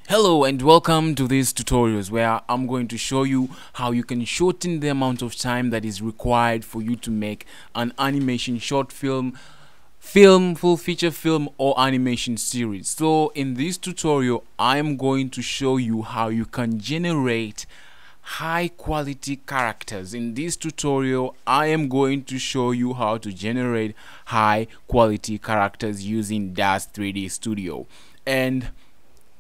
Hello and welcome to these tutorials where I'm going to show you how you can shorten the amount of time that is required for you to make an animation short film, full feature film or animation series. So in this tutorial I'm going to show you how you can generate high quality characters. In this tutorial I am going to show you how to generate high quality characters using daz3d Studio. And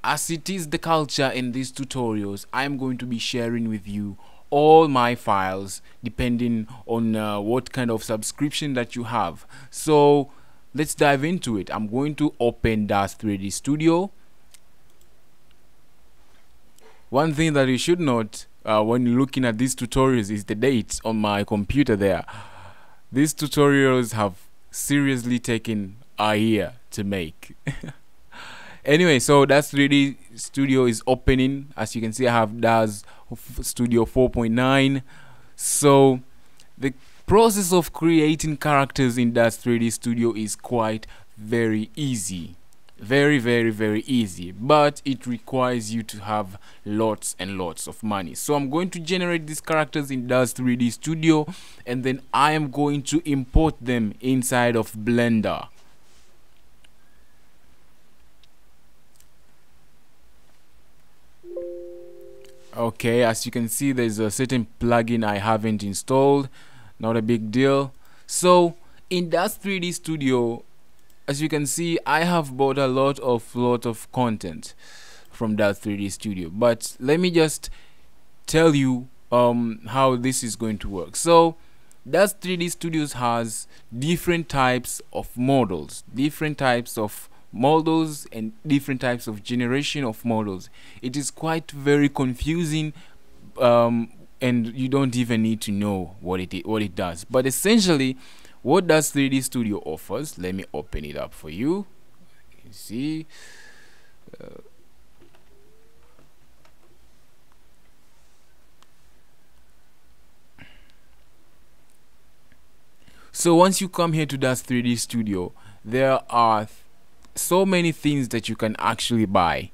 as it is the culture in these tutorials, I'm going to be sharing with you all my files depending on what kind of subscription that you have. So let's dive into it. I'm going to open daz3d Studio. One thing that you should note when looking at these tutorials is the date on my computer there. These tutorials have seriously taken a year to make. Anyway, so daz3d Studio is opening. As you can see, I have DAZ Studio 4.9. So the process of creating characters in daz3d Studio is quite very easy. Very easy, but it requires you to have lots and lots of money. So I'm going to generate these characters in daz3d Studio, and then I am going to import them inside of Blender. Okay, as you can see, there's a certain plugin I haven't installed. Not a big deal. So in daz3d Studio, as you can see, I have bought a lot of content from daz3d Studio, but let me just tell you how this is going to work. So daz3d Studios has different types of models, and different types of generation of models. It is quite very confusing, and you don't even need to know what it does. But essentially, what daz3d Studio offers, let me open it up for you. You can see. So once you come here to daz3d Studio, there are so many things that you can actually buy.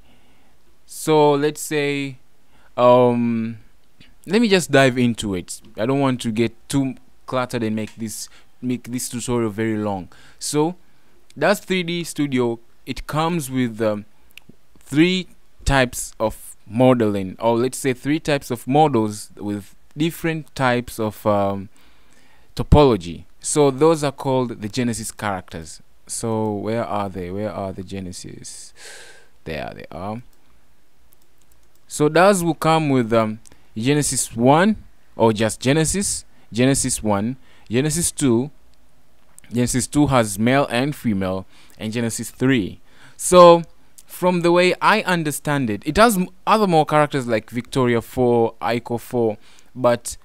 So let's say let me just dive into it. I don't want to get too cluttered and make this tutorial very long. So daz3d Studio, it comes with three types of modeling, or let's say three types of models with different types of topology. So those are called the Genesis characters. So where are they? Where are the Genesis? There they are. So DAZ will come with Genesis 1, or just Genesis, Genesis 1, Genesis 2. Genesis 2 has male and female, and Genesis 3. So from the way I understand it, it has other more characters like Victoria 4, Aiko 4, but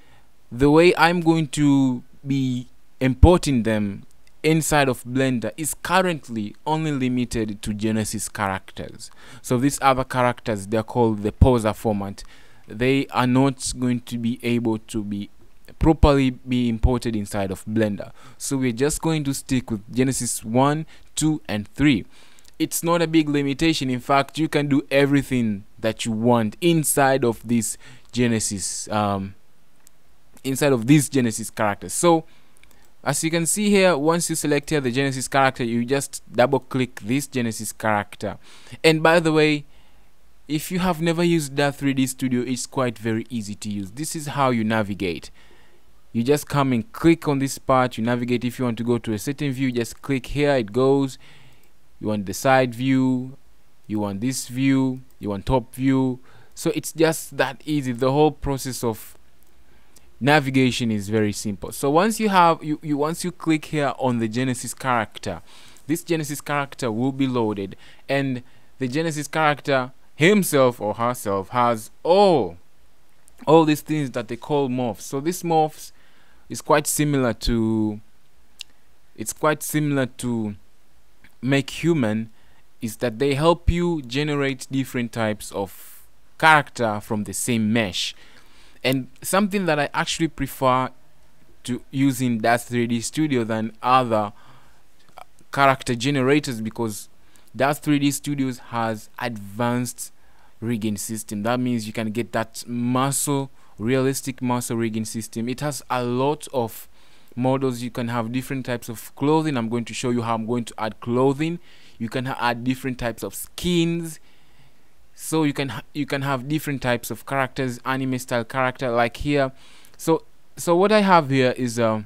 the way I'm going to be importing them inside of Blender is currently only limited to Genesis characters. So these other characters, they're called the poser format. They are not going to be able to be properly imported inside of Blender. So we're just going to stick with Genesis 1, 2 and 3. It's not a big limitation. In fact, you can do everything that you want inside of this Genesis inside of these Genesis characters. So as you can see here, once you select here the Genesis character, you just double click this Genesis character. And by the way, if you have never used daz3d Studio, it's quite very easy to use. This is how you navigate. You just come and click on this part, you navigate. If you want to go to a certain view, just click here, it goes. You want the side view, you want this view, you want top view. So it's just that easy. The whole process of navigation is very simple. So once you have once you click here on the Genesis character, this Genesis character will be loaded, and the Genesis character himself or herself has all these things that they call morphs. So this morphs is quite similar to Make Human, is that they help you generate different types of character from the same mesh. And something that I actually prefer to using daz3d Studio than other character generators, because daz3d Studios has advanced rigging system. That means you can get that muscle, realistic muscle rigging system. It has a lot of models. You can have different types of clothing. I'm going to show you how I'm going to add clothing. You can add different types of skins. So you can have different types of characters, anime style character, like here. So what I have here is the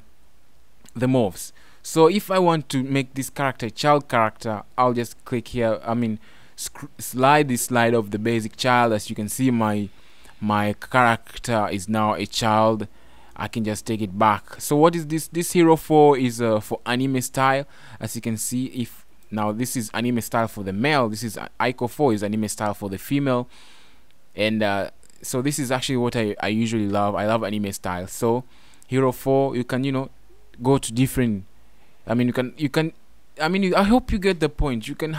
morphs. So if I want to make this character a child character, I'll just click here. I mean, slide this slide of the basic child. As you can see, my character is now a child. I can just take it back. So what is this? This hero 4 is for anime style. As you can see, if now this is anime style for the male, this is Ico 4 is anime style for the female, and so this is actually what I usually love. I love anime style. So hero 4, you can, you know, go to different, I mean, I hope you get the point. You can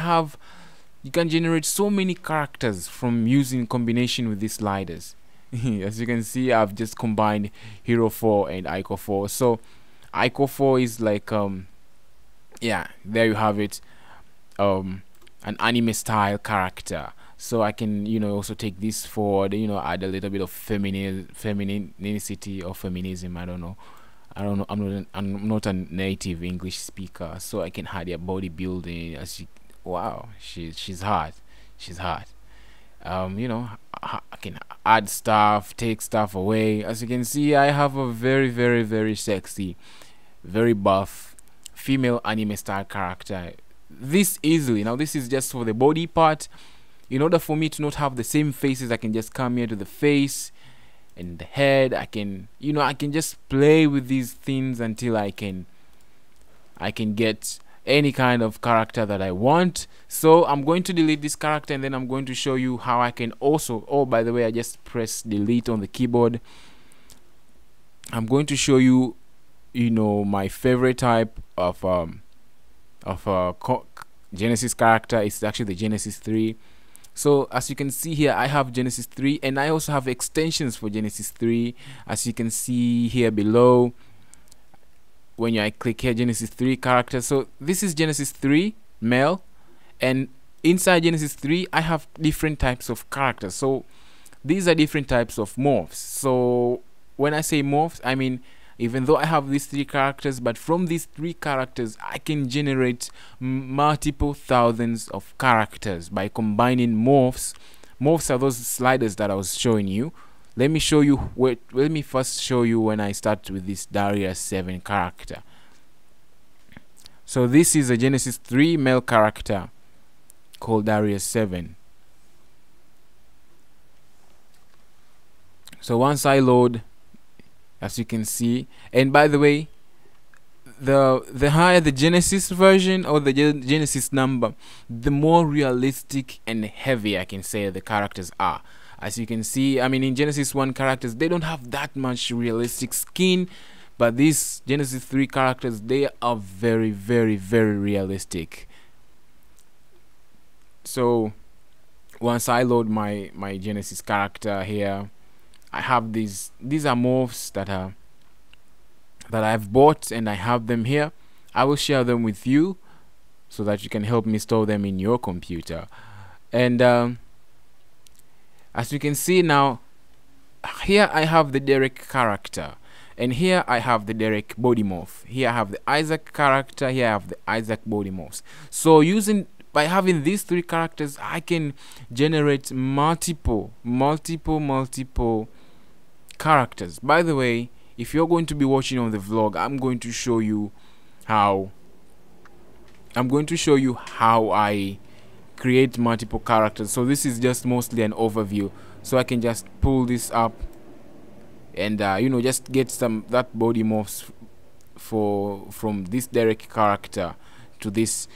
generate so many characters from using combination with these sliders. As you can see, I've just combined hero 4 and Ico 4. So Ico 4 is like yeah, there you have it, an anime style character. So I can, you know, also take this forward, you know, add a little bit of femininity or feminism. I don't know. I'm not a native English speaker, so I can add a bodybuilding. As you, wow, she's hot. She's hot. You know, I can add stuff, take stuff away. As you can see, I have a very sexy, very buff female anime style character. This easily. Now this is just for the body part. In order for me to not have the same faces, I can just come here to the face and the head. I can, you know, I can just play with these things until I can get any kind of character that I want. So I'm going to delete this character, and then I'm going to show you how I can also, oh, by the way, I just press delete on the keyboard. I'm going to show you, you know, my favorite type of Genesis character is actually the Genesis 3. So as you can see here, I have Genesis 3, and I also have extensions for Genesis 3. As you can see here below, when I click here, Genesis 3 character. So this is Genesis 3 male, and inside Genesis 3 I have different types of characters. So these are different types of morphs. So when I say morphs, I mean, even though I have these 3 characters, but from these 3 characters I can generate multiple thousands of characters by combining morphs. Morphs are those sliders that I was showing you. Let me show you let me first show you when I start with this Darius 7 character. So this is a Genesis 3 male character called Darius 7. So once I load, as you can see, and by the way, the higher the Genesis version or the Genesis number, the more realistic and heavy, I can say, the characters are. As you can see, I mean, in Genesis 1 characters, they don't have that much realistic skin, but these Genesis 3 characters, they are very realistic. So once I load my Genesis character here, I have these are morphs that I've bought, and I have them here. I will share them with you so that you can help me store them in your computer. And as you can see now, here I have the Derek character, and here I have the Derek body morph. Here I have the Isaac character, here I have the Isaac body morphs. So by having these 3 characters, I can generate multiple characters. By the way, if you're going to be watching on the vlog, I'm going to show you how I create multiple characters. So this is just mostly an overview, so I can just pull this up and you know, just get that body morphs from this Derek character to this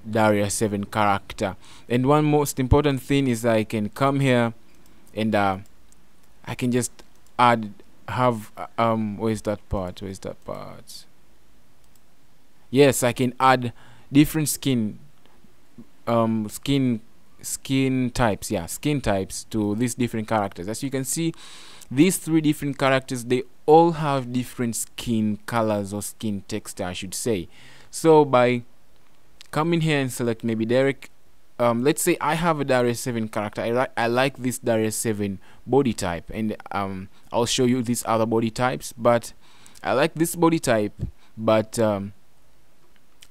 Darius 7 character. And one most important thing is I can come here and I can just where's that part? Yes, I can add different skin types, skin types to these different characters. As you can see, these 3 different characters, they all have different skin colors or skin texture, I should say. So by coming here and select maybe Derek, let's say I have a DAZ7 character. I like this DAZ7 body type, and I'll show you these other body types, but I like this body type, but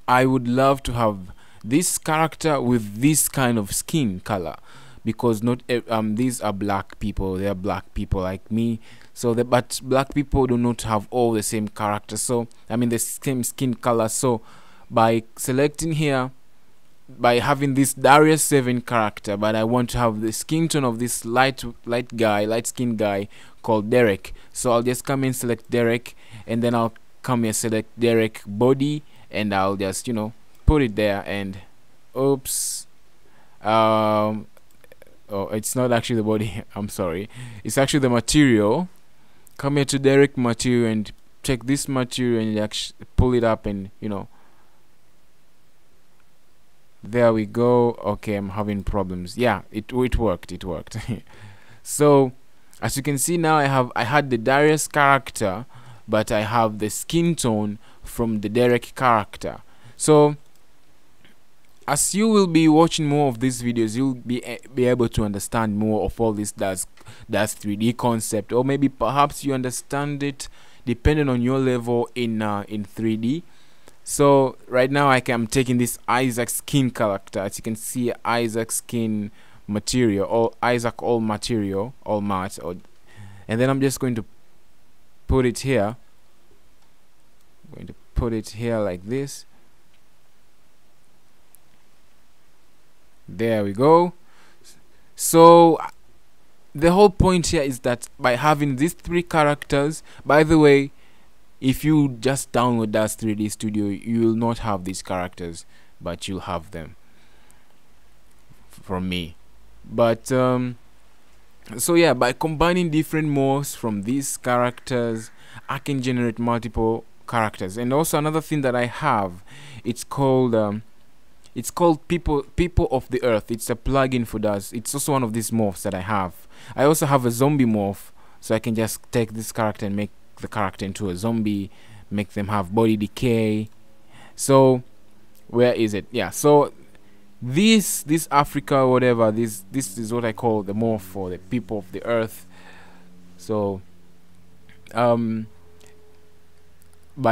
I would love to have this character with this kind of skin color, because not these are black people. They are black people like me, so but black people do not have all the same character, so I mean the same skin color. So by selecting here, by having this DAZ7 character, but I want to have the skin tone of this light skin guy called Derek, so I'll just come and select Derek, and then I'll come and select Derek body, and I'll just, you know, put it there. And oops, oh, it's not actually the body. I'm sorry, it's actually the material. Come here to Derek material and check this material and actually pull it up, and you know, there we go. Okay, I'm having problems. Yeah, it worked. So as you can see now, I had the Darius character, but I have the skin tone from the Derek character. So as you will be watching more of these videos, you'll be able to understand more of all this DAZ 3D concept, or maybe perhaps you understand it depending on your level in 3D. So right now I'm taking this Isaac skin character. As you can see, Isaac skin material, or Isaac all material, all matte, and then I'm just going to put it here. I'm going to put it here like this. There we go. So the whole point here is that by having these three characters, by the way, if you just download DAZ3D Studio, you will not have these characters, but you'll have them from me. But so yeah, by combining different morphs from these characters, I can generate multiple characters. And also another thing that I have, it's called people of the earth. It's a plugin for DAZ. It's also one of these morphs that I have. I also have a zombie morph, so I can just take this character and make the character into a zombie, make them have body decay. So where is it? Yeah, so this Africa, whatever, this is what I call the morph for the people of the earth. So by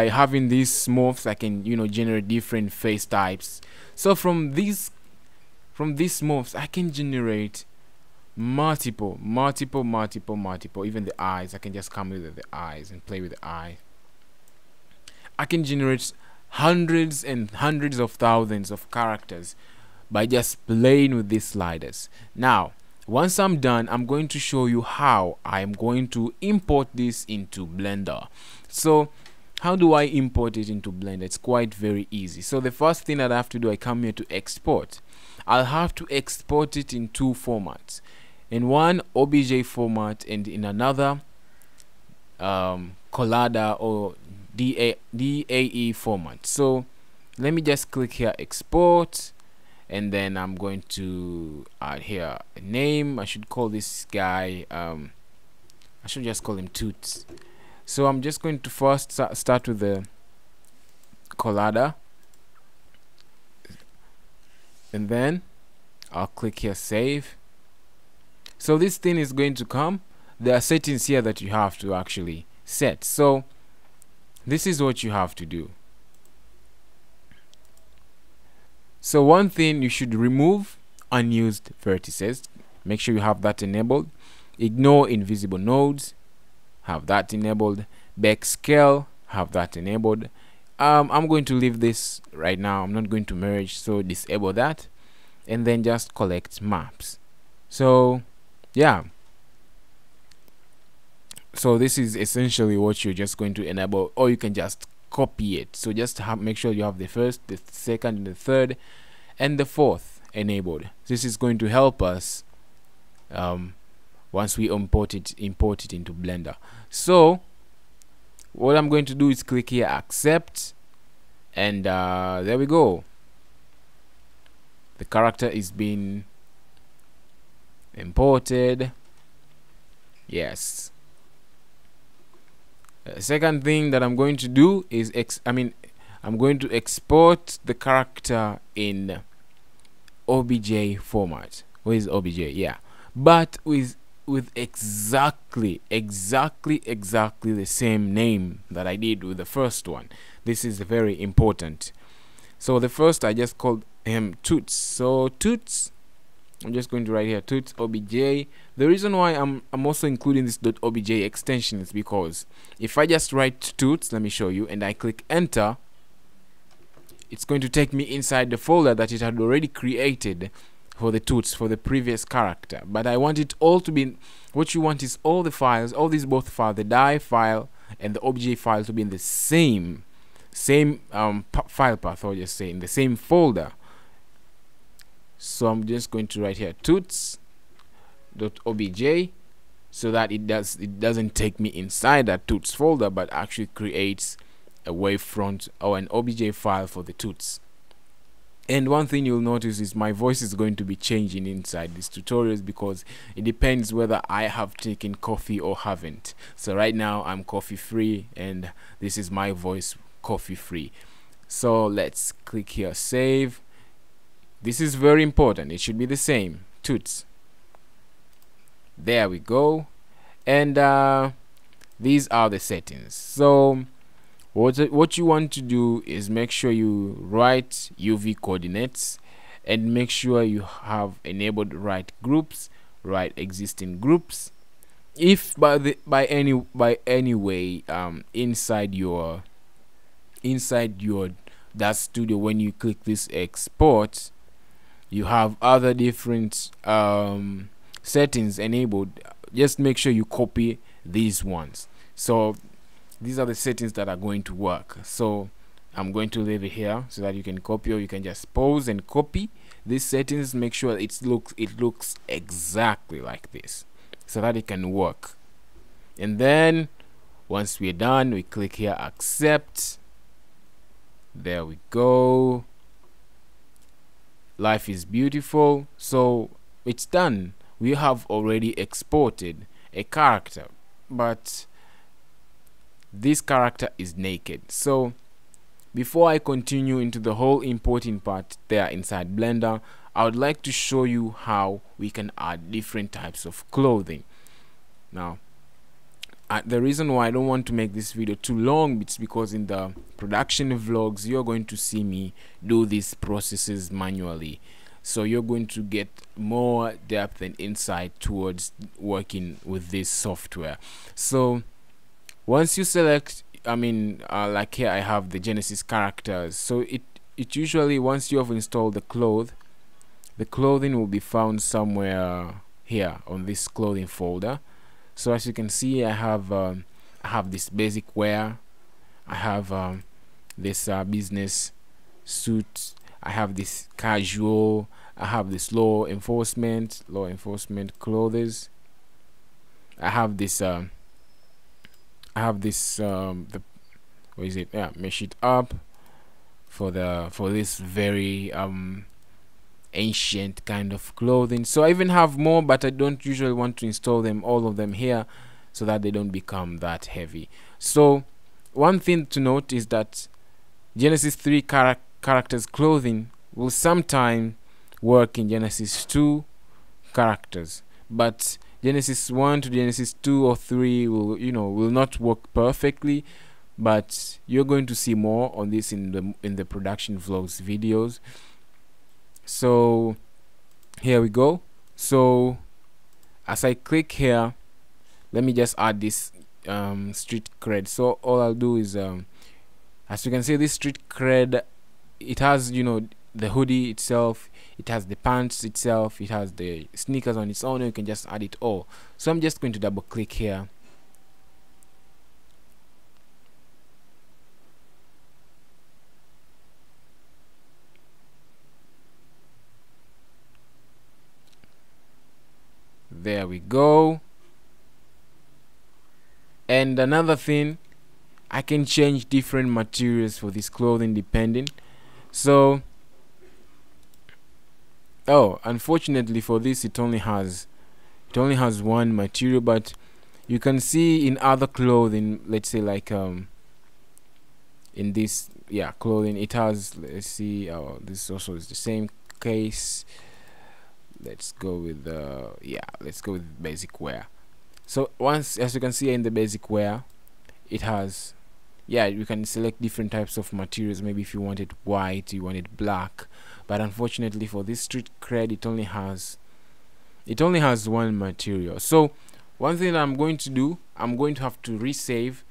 having these morphs, I can, you know, generate different face types. So from these morphs, I can generate multiple, even the eyes. I can just come with the eyes and play with the eye. I can generate hundreds and hundreds of thousands of characters by just playing with these sliders. Now once I'm done, I'm going to show you how I'm going to import this into Blender. So how do I import it into Blender? It's quite very easy. So the first thing that I have to do, I come here to export. I'll have to export it in two formats. In one, OBJ format, and in another, Collada or DAE format. So let me just click here, export, and then I'm going to add here a name. I should call this guy, I should just call him Toots. So I'm just going to first start with the Collada, and then I'll click here, save. So this thing is going to come. There are settings here that you have to actually set. So this is what you have to do. So one thing, you should remove unused vertices. Make sure you have that enabled. Ignore invisible nodes. Have that enabled. Back scale. Have that enabled. I'm going to leave this right now. I'm not going to merge, so disable that, and then just collect maps. So yeah, so this is essentially what you're just going to enable, or you can just copy it. So just make sure you have the first, the second, and the third, and the fourth enabled. This is going to help us once we import it into Blender. So what I'm going to do is click here, accept, and there we go. The character is being imported. Yes. Second thing that I'm going to do is I'm going to export the character in .obj format. Where is obj? Yeah, but with exactly the same name that I did with the first one. This is very important. So the first I just called him toots. So toots, I'm just going to write here toots obj. The reason why I'm also including this .obj extension is because if I just write toots, let me show you, and I click enter, it's going to take me inside the folder that it had already created for the toots, for the previous character. But I want it all to be, what you want is all the files, all these both files, the die file and the obj file, to be in the same file path, or just say in the same folder. So I'm just going to write here toots.obj, so that it doesn't take me inside that toots folder, but actually creates a wavefront or an obj file for the toots. And one thing you'll notice is my voice is going to be changing inside these tutorials, because it depends whether I have taken coffee or haven't. So right now I'm coffee free, and this is my voice coffee free. So let's click here, save. This is very important. It should be the same, toots. There we go. And these are the settings. So what you want to do is make sure you write UV coordinates, and make sure you have enabled write groups, write existing groups. If by any way inside your DAZ Studio, when you click this export, you have other different settings enabled, just make sure you copy these ones. So these are the settings that are going to work. So I'm going to leave it here so that you can copy, or you can just pause and copy these settings. Make sure it looks exactly like this, so that it can work. And then once we're done, we click here, accept. There we go. Life is beautiful. So it's done. We have already exported a character, but this character is naked. So before I continue into the whole important part there inside Blender, I would like to show you how we can add different types of clothing. Now the reason why I don't want to make this video too long, it's because in the production vlogs you're going to see me do these processes manually, so you're going to get more depth and insight towards working with this software. So once you select, like here I have the Genesis characters. So it usually, once you have installed the clothing will be found somewhere here on this clothing folder. So as you can see, I have this basic wear, I have this business suit, I have this casual, I have this law enforcement clothes, I have this what is it? Yeah, mesh it up for this very ancient kind of clothing. So I even have more, but I don't usually want to install them, all of them here, so that they don't become that heavy. So one thing to note is that Genesis 3 characters clothing will sometimes work in Genesis 2 characters, but Genesis 1 to Genesis 2 or 3 will not work perfectly. But you're going to see more on this in the production vlogs videos. So here we go. So as I click here, let me just add this street cred. So all I'll do is as you can see, this street cred, it has the hoodie itself, it has the pants itself, it has the sneakers on its own. You can just add it all. So I'm just going to double click here. There we go. And another thing, I can change different materials for this clothing depending. So unfortunately for this, it only has one material, but you can see in other clothing, let's say like in this clothing, it has, let's see, this also is the same case, let's go with let's go with basic wear. So once, as you can see in the basic wear, it has, you can select different types of materials. Maybe if you want it white, you want it black, but unfortunately for this street cred, it only has one material. So one thing I'm going to do, I'm going to have to resave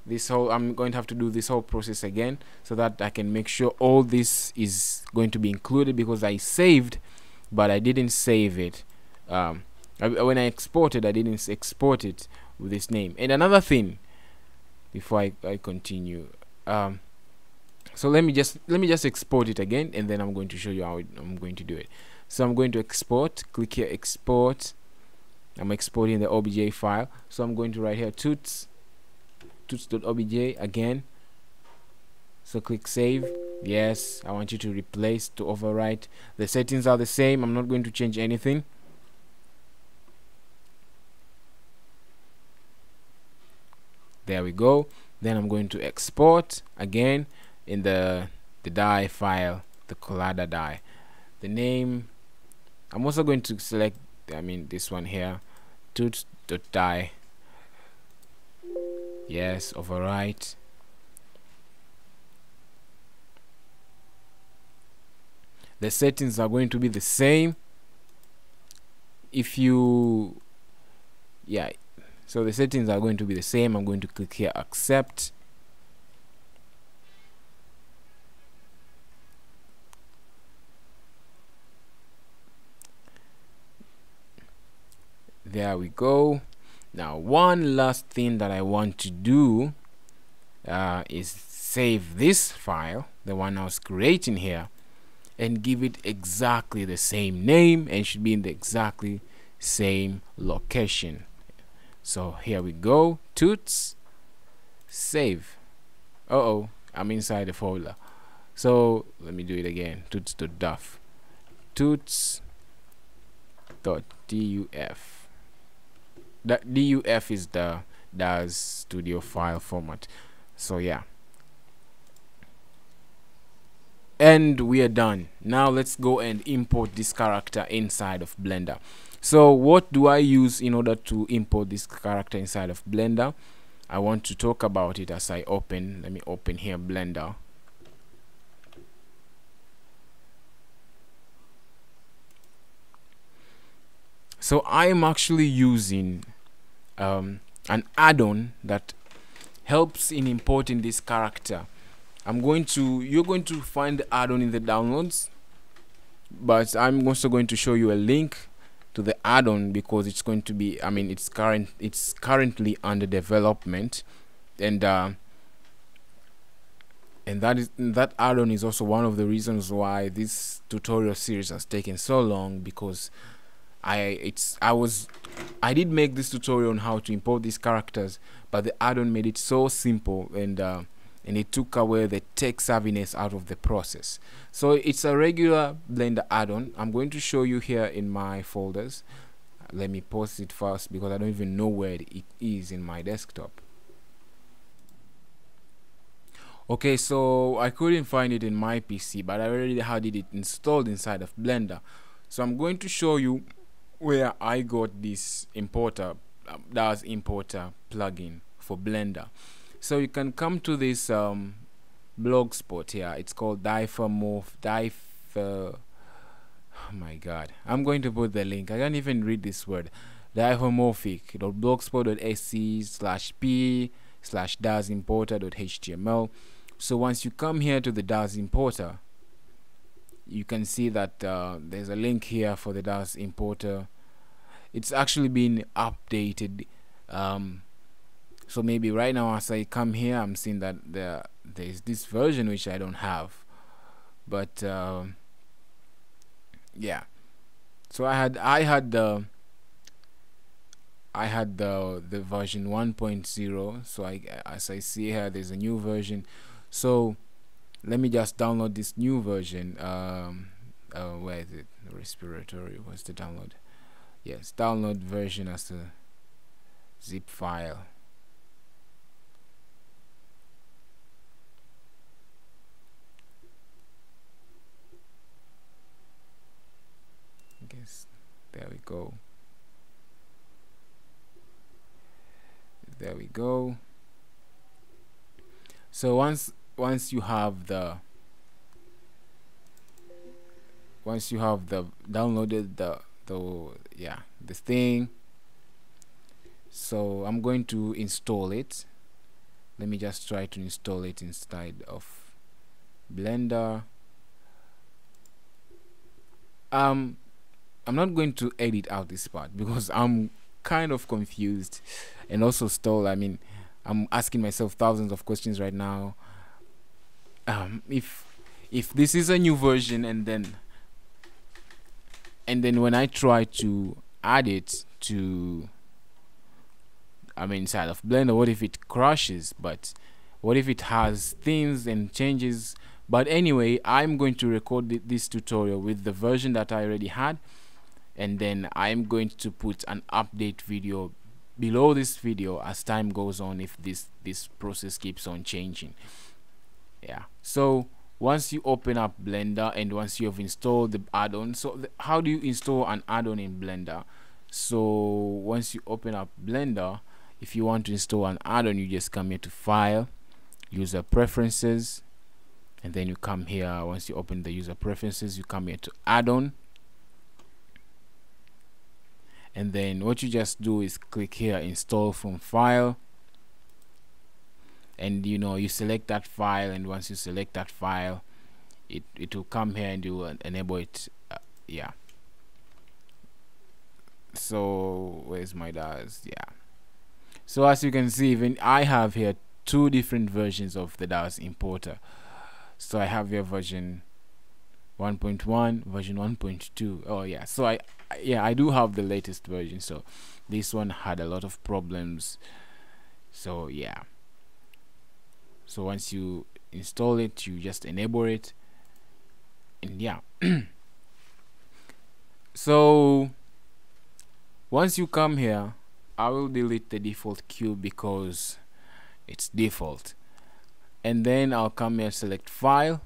this whole, I'm going to have to do this whole process again, so that I can make sure all this is going to be included, because I saved but I didn't save it. When I exported, I didn't export it with this name. And another thing, before I continue, so let me just export it again, and then I'm going to show you how I'm going to do it. So I'm going to export, click here, export. I'm exporting the obj file, so I'm going to write here toots.obj again. So click save. Yes, I want you to replace, to overwrite. The settings are the same. I'm not going to change anything. There we go. Then I'm going to export again in the die file, the colada die. The name, I'm also going to select, this one here, toots.die. Yes, overwrite. The settings are going to be the same. If you, so the settings are going to be the same. I'm going to click here, accept. There we go. Now one last thing that I want to do is save this file, the one I was creating here, and give it exactly the same name, and should be in the exactly same location. So here we go, toots, save. I'm inside the folder. So let me do it again. Toots.duf, toots.duf. That duf is the DAZ Studio file format. So yeah, and we are done. Now let's go and import this character inside of Blender. So what do I use in order to import this character inside of Blender? I want to talk about it as I open. Let me open here Blender. So I'm actually using an add-on that helps in importing this character. You're going to find the add-on in the downloads, but I'm also going to show you a link to the add-on, because it's going to be, it's currently under development, and that add-on is also one of the reasons why this tutorial series has taken so long, because I did make this tutorial on how to import these characters, but the add-on made it so simple, and it took away the tech savviness out of the process. So it's a regular Blender add-on. I'm going to show you here in my folders. Let me post it first, because I don't even know where it is in my desktop. Okay, so I couldn't find it in my PC, but I already had it installed inside of Blender. So I'm going to show you where I got this importer, DAZ importer plugin for Blender. So you can come to this blog spot here. It's called oh my god, I'm going to put the link. I can't even read this word. diffamorphic.blogspot.ac/p/dazimporter.html. So once you come here to the DAZ importer, you can see that there's a link here for the DAZ importer. It's actually been updated. So maybe right now as I come here, I'm seeing that there's this version which I don't have, but yeah. So I had the version 1.0. So as I see here, there's a new version. So let me just download this new version. Where is it? Respiratory. What's the download? Yes, download version as a zip file. guess there we go. There we go. So once you have the downloaded the thing, so I'm going to install it. Let me just try to install it inside of Blender. I'm not going to edit out this part because I'm kind of confused and also stalled. I mean, I'm asking myself thousands of questions right now. If this is a new version, and then when I try to add it to inside of Blender, what if it crashes? But what if it has themes and changes? But anyway, I'm going to record this tutorial with the version that I already had, and then I'm going to put an update video below this video as time goes on, if this process keeps on changing. Yeah, so once you open up Blender and once you have installed the add-on, so how do you install an add-on in Blender? So once you open up Blender, if you want to install an add-on, you just come here to File, User Preferences, and then you come here. Once you open the User Preferences, you come here to Add-on, and then what you just do is click here, Install from File, and you select that file, and once you select that file, it will come here and you will enable it. Yeah, so where's my DAZ? Yeah, so as you can see, even I have here two different versions of the DAZ importer. So I have here version 1.1, version 1.2. oh yeah, so I do have the latest version. So this one had a lot of problems, so yeah. So once you install it, you just enable it, and yeah. So once you come here, I will delete the default cube because it's default, and then I'll come here, select File,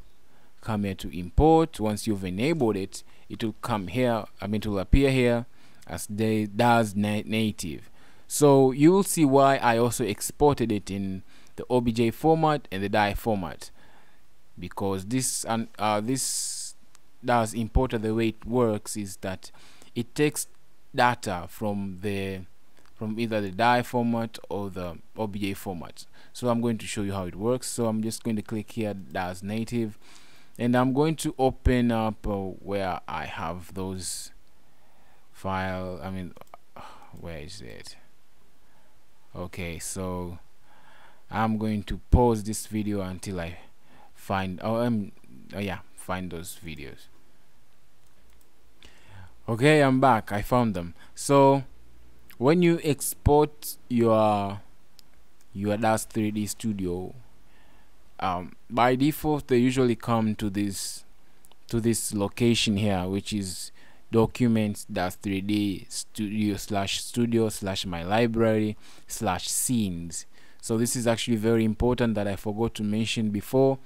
come here to Import. Once you've enabled it, it will come here, it will appear here as the DAZ native. So you will see why I also exported it in the OBJ format and the DAI format, because this DAZ importer, the way it works is that it takes data from either the DAI format or the OBJ format. So I'm going to show you how it works. So I'm just going to click here, DAZ native, and I'm going to open up where I have those file. Where is it? Okay, so I'm going to pause this video until I find find those videos. Okay, I'm back. I found them. So when you export your daz3d Studio, by default they usually come to this location here, which is documents daz3d studio/my library /scenes. So this is actually very important that I forgot to mention before.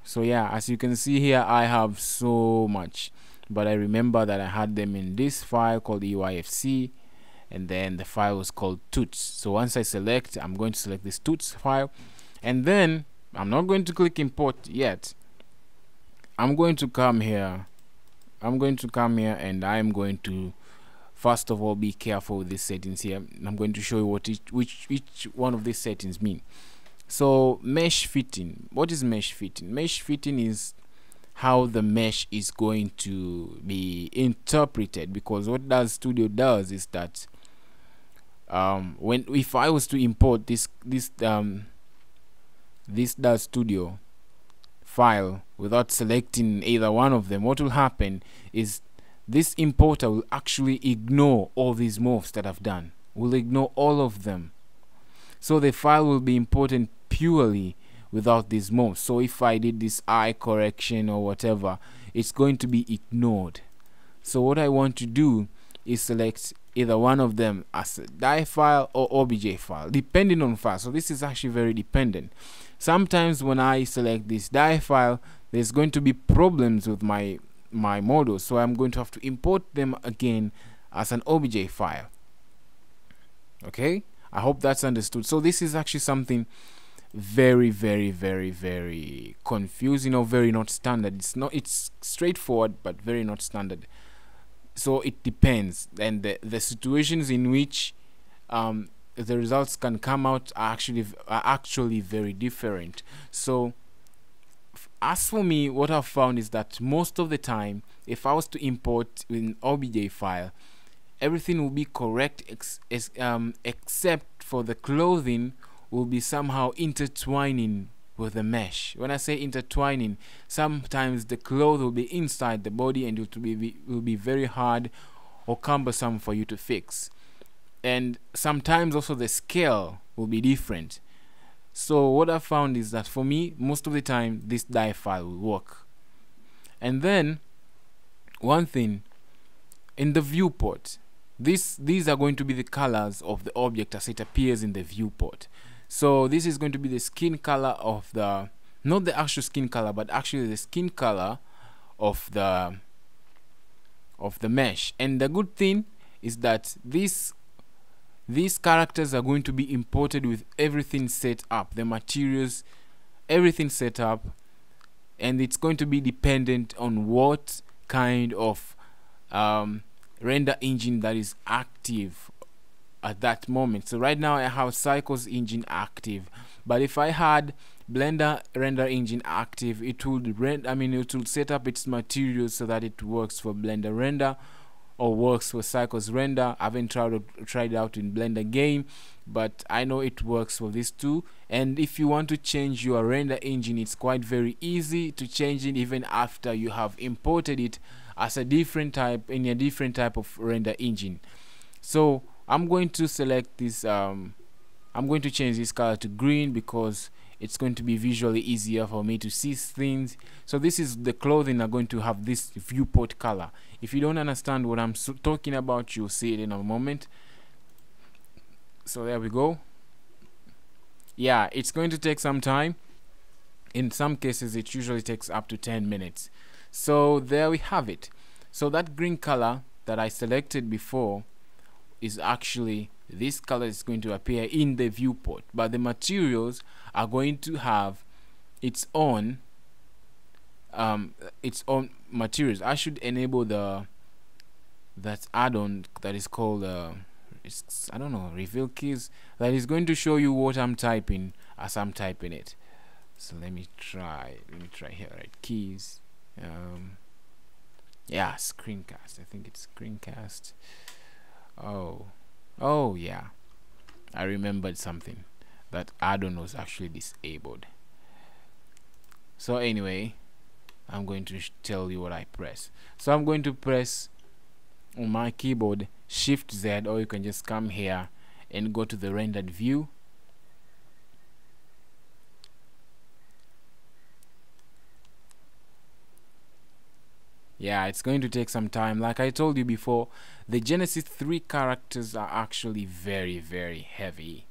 So yeah, as you can see here, I have so much, but I remember that I had them in this file called EYFC, and then the file was called toots. So once I select, I'm going to select this toots file, and then I'm not going to click import yet. I'm going to come here and I'm going to first of all be careful with these settings here. I'm going to show you what each one of these settings mean. So mesh fitting. What is mesh fitting? Mesh fitting is how the mesh is going to be interpreted, because what DAZ Studio does is that if I was to import this DAZ Studio file without selecting either one of them, what will happen is this importer will actually ignore all these morphs that I've done, will ignore all of them. So the file will be imported purely without these morphs. So if I did this eye correction or whatever, it's going to be ignored. So what I want to do is select either one of them as a DAI file or OBJ file, depending on file. So this is actually very dependent. Sometimes when I select this DAI file, there's going to be problems with my my models, so I'm going to have to import them again as an obj file. Okay, I hope that's understood. So this is actually something very, very, very, very confusing, or very not standard. It's straightforward but very not standard. So it depends, and the situations in which the results can come out are actually very different. So as for me, what I've found is that most of the time, if I was to import an obj file, everything will be correct, except for the clothing will be somehow intertwining with the mesh. When I say intertwining, sometimes the cloth will be inside the body and it will be very hard or cumbersome for you to fix. And sometimes also the scale will be different. So what I found is that for me, most of the time, this dye file will work. And then one thing, in the viewport, these are going to be the colors of the object as it appears in the viewport. So this is going to be the skin color of the, not the actual skin color, but actually the skin color of the mesh. And the good thing is that these characters are going to be imported with everything set up, the materials, everything set up, and it's going to be dependent on what kind of render engine that is active at that moment. So right now I have Cycles engine active, but if I had Blender render engine active, it would it will set up its materials so that it works for Blender render or works for Cycles render. I haven't tried it out in Blender game, but I know it works for these two. And if you want to change your render engine, it's quite very easy to change it even after you have imported it as a different type, in a different type of render engine. So I'm going to select this, I'm going to change this color to green because it's going to be visually easier for me to see things. So this is the clothing are going to have this viewport color. If you don't understand what I'm talking about, you'll see it in a moment. So there we go. Yeah, it's going to take some time. In some cases it usually takes up to 10 minutes. So there we have it. So that green color that I selected before is actually, this color is going to appear in the viewport, but the materials are going to have its own materials. I should enable that add-on that is called I don't know, reveal keys, that is going to show you what I'm typing as I'm typing it. So let me try here, right? Keys, yeah, screencast. I think it's screencast. Oh yeah, I remembered something. That add-on was actually disabled. So anyway, I'm going to tell you what I press. So I'm going to press on my keyboard Shift Z, or you can just come here and go to the rendered view. Yeah, it's going to take some time. Like I told you before, the Genesis 3 characters are actually very, very heavy.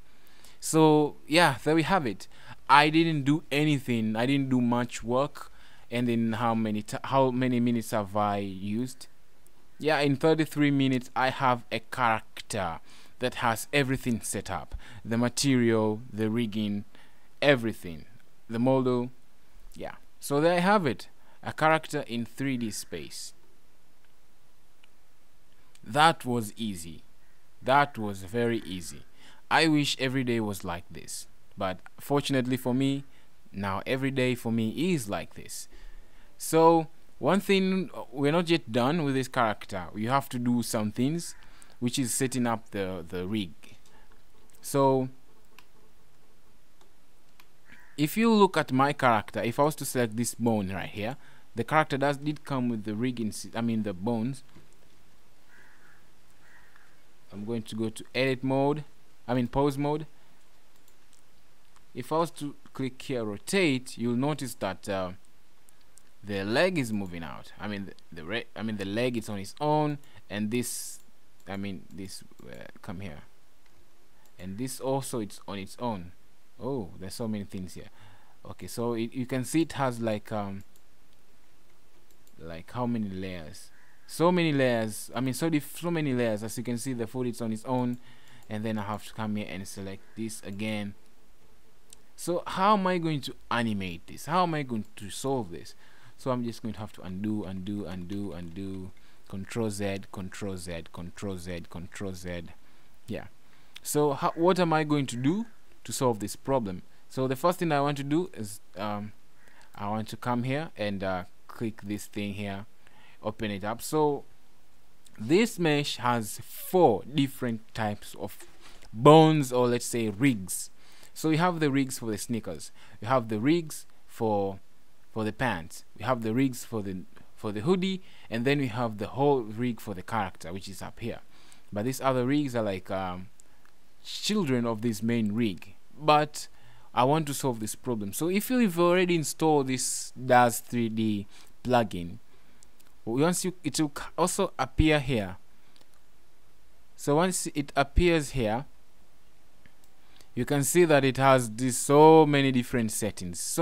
So yeah, there we have it. I didn't do anything. I didn't do much work. And then how many minutes have I used? Yeah, in 33 minutes I have a character that has everything set up. The material, the rigging, everything. The model. Yeah. So there I have it. A character in 3D space. That was easy. That was very easy. I wish every day was like this, but fortunately for me, now every day for me is like this. So one thing, we're not yet done with this character. We have to do some things, which is setting up the rig. So if you look at my character, if I was to select this bone right here, the character did come with the rig, the bones. I'm going to go to edit mode, pose mode. If I was to click here, rotate, you'll notice that the leg is moving out. The leg is on its own, and this, come here, and this also, it's on its own. Oh, there's so many things here. Okay, so you can see it has like like how many layers? So many layers. I mean, so many layers. As you can see, the foot is on its own, and then I have to come here and select this again. So how am I going to animate this? How am I going to solve this? So I'm just going to have to undo, Control Z, Control Z, Control Z, Control Z. Yeah. So what am I going to do to solve this problem? So the first thing I want to do is I want to come here and click this thing here, open it up. So this mesh has 4 different types of bones, or let's say rigs. So you have the rigs for the sneakers, you have the rigs for the pants, we have the rigs for the hoodie, and then we have the whole rig for the character, which is up here. But these other rigs are like children of this main rig. But I want to solve this problem. So if you've already installed this daz3d plugin, it will also appear here. So once it appears here, you can see that it has so many different settings,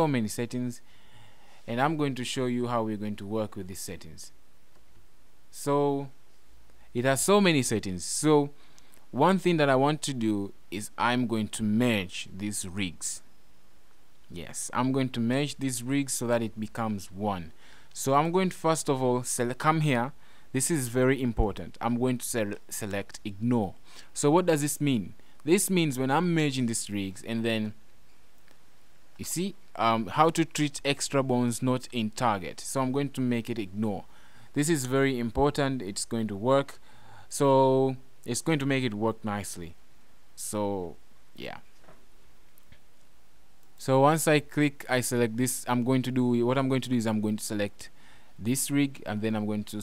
and I'm going to show you how we're going to work with these settings. So it has so many settings. So one thing that I want to do is I'm going to merge these rigs. Yes, I'm going to merge these rigs so that it becomes one. So I'm going to first of all come here. This is very important. I'm going to select ignore. So what does this mean? This means when I'm merging these rigs, and then you see how to treat extra bones not in target. So I'm going to make it ignore. This is very important. It's going to work. So it's going to make it work nicely. So yeah. So once I select this, what I'm going to do is I'm going to select this rig, and then I'm going to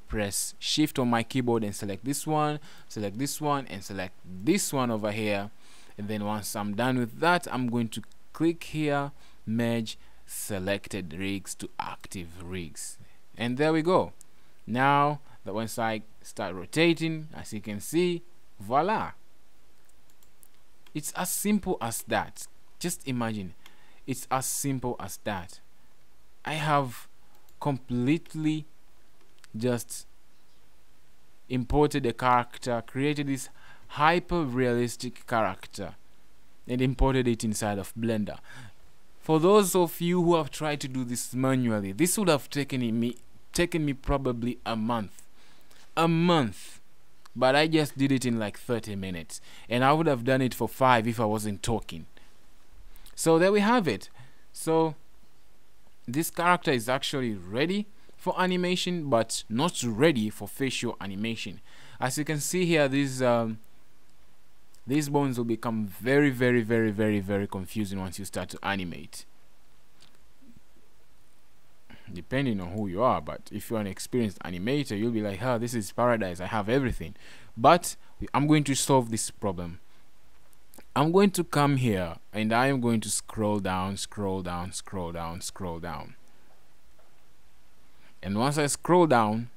press shift on my keyboard and select this one, and select this one over here. And then once I'm done with that, I'm going to click here, merge selected rigs to active rigs, and there we go. Now that once I start rotating, as you can see, voila, it's as simple as that. Just imagine, it's as simple as that. I have completely just imported a character, created this hyper realistic character, and imported it inside of Blender. For those of you who have tried to do this manually, this would have taken me probably a month, but I just did it in like 30 minutes, and I would have done it for 5 if I wasn't talking. So there we have it. So this character is actually ready for animation, but not ready for facial animation. As you can see here, these bones will become very confusing once you start to animate, depending on who you are. But if you're an experienced animator, you'll be like, "Ah, this is paradise, I have everything." But I'm going to solve this problem. I'm going to come here, and I am going to scroll down. And once I scroll down,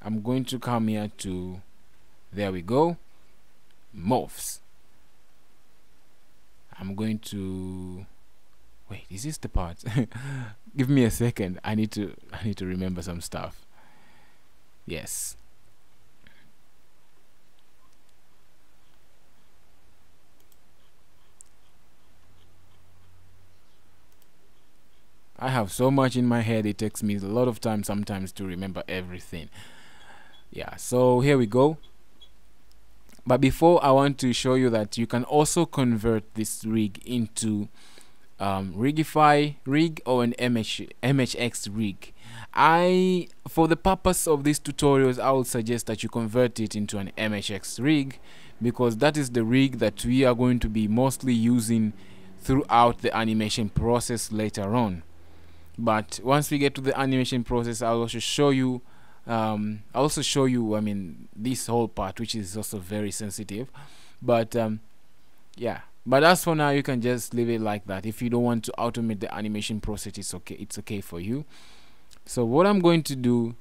I'm going to come here to, there we go, morphs. I'm going to wait, is this the part? Give me a second. I need to remember some stuff. Yes. I have so much in my head, it takes me a lot of time sometimes to remember everything. Yeah, so here we go. But before, I want to show you that you can also convert this rig into Rigify rig or an MHX rig. For the purpose of these tutorials, I would suggest that you convert it into an MHX rig, because that is the rig that we are going to be mostly using throughout the animation process later on. But once we get to the animation process, I'll also show you I mean, this whole part, which is also very sensitive. But yeah, but as for now, you can just leave it like that. If you don't want to automate the animation process, it's okay for you. So what I'm going to do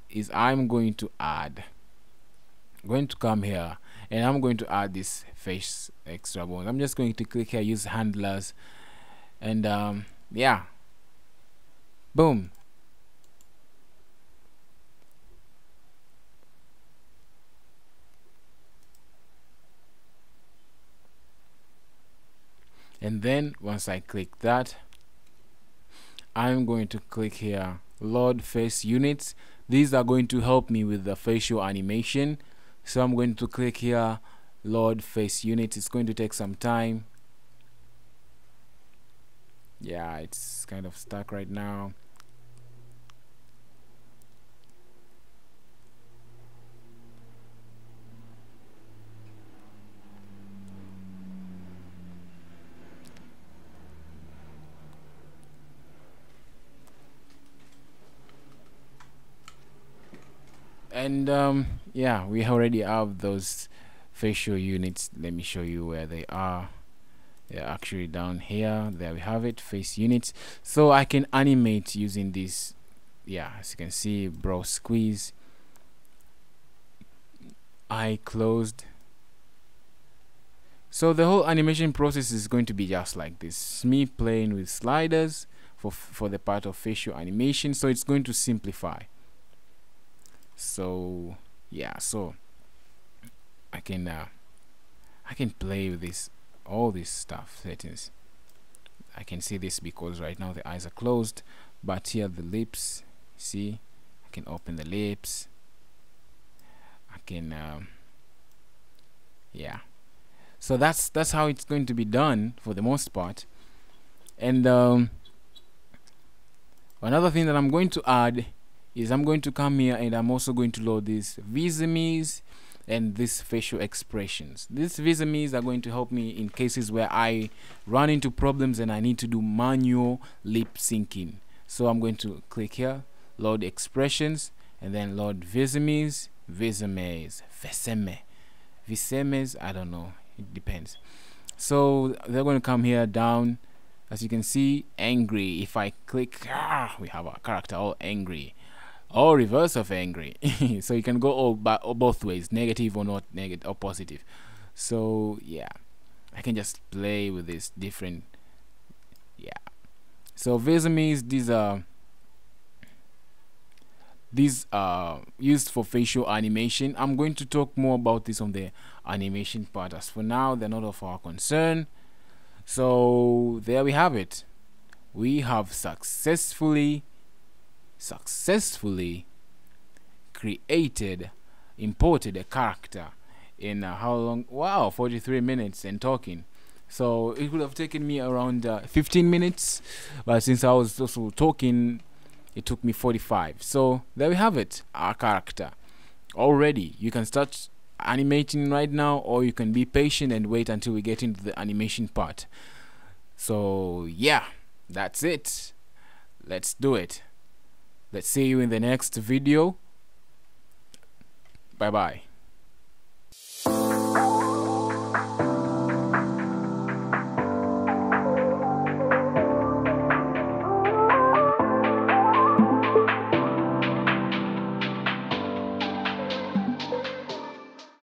is I'm going to come here, and I'm going to add this face extra bone. I'm just going to click here, use handlers, and yeah, boom, And then once I click that, I'm going to click here load face units. These are going to help me with the facial animation, so I'm going to click here load face units. It's going to take some time. Yeah, it's kind of stuck right now. And yeah, we already have those facial units. Let me show you where they are. They're actually down here. There we have it, face units. So I can animate using this. Yeah, as you can see, brow squeeze, eye closed. So the whole animation process is going to be just like this, me playing with sliders for the part of facial animation. So it's going to simplify. So yeah, so I can play with this, all this stuff settings. I can see this because right now the eyes are closed, but here the lips, see, I can open the lips. I can yeah, so that's how it's going to be done for the most part. And another thing that I'm going to add is I'm going to come here and I'm also going to load these visames and these facial expressions. These visames are going to help me in cases where I run into problems and I need to do manual lip syncing. So I'm going to click here, load expressions, and then load visames, visames, I don't know, it depends. So they're going to come here down, as you can see, angry. If I click, we have our character all angry, or reverse of angry. So you can go all both ways, negative or not negative or positive. So yeah, I can just play with this different. Yeah, so visames, these are used for facial animation. I'm going to talk more about this on the animation part. As for now, they're not of our concern. So there we have it. We have successfully created, imported a character in how long? Wow, 43 minutes and talking. So it would have taken me around 15 minutes, but since I was also talking, it took me 45. So there we have it, our character already. You can start animating right now, or you can be patient and wait until we get into the animation part. So yeah, that's it. Let's do it. Let's see you in the next video. Bye bye.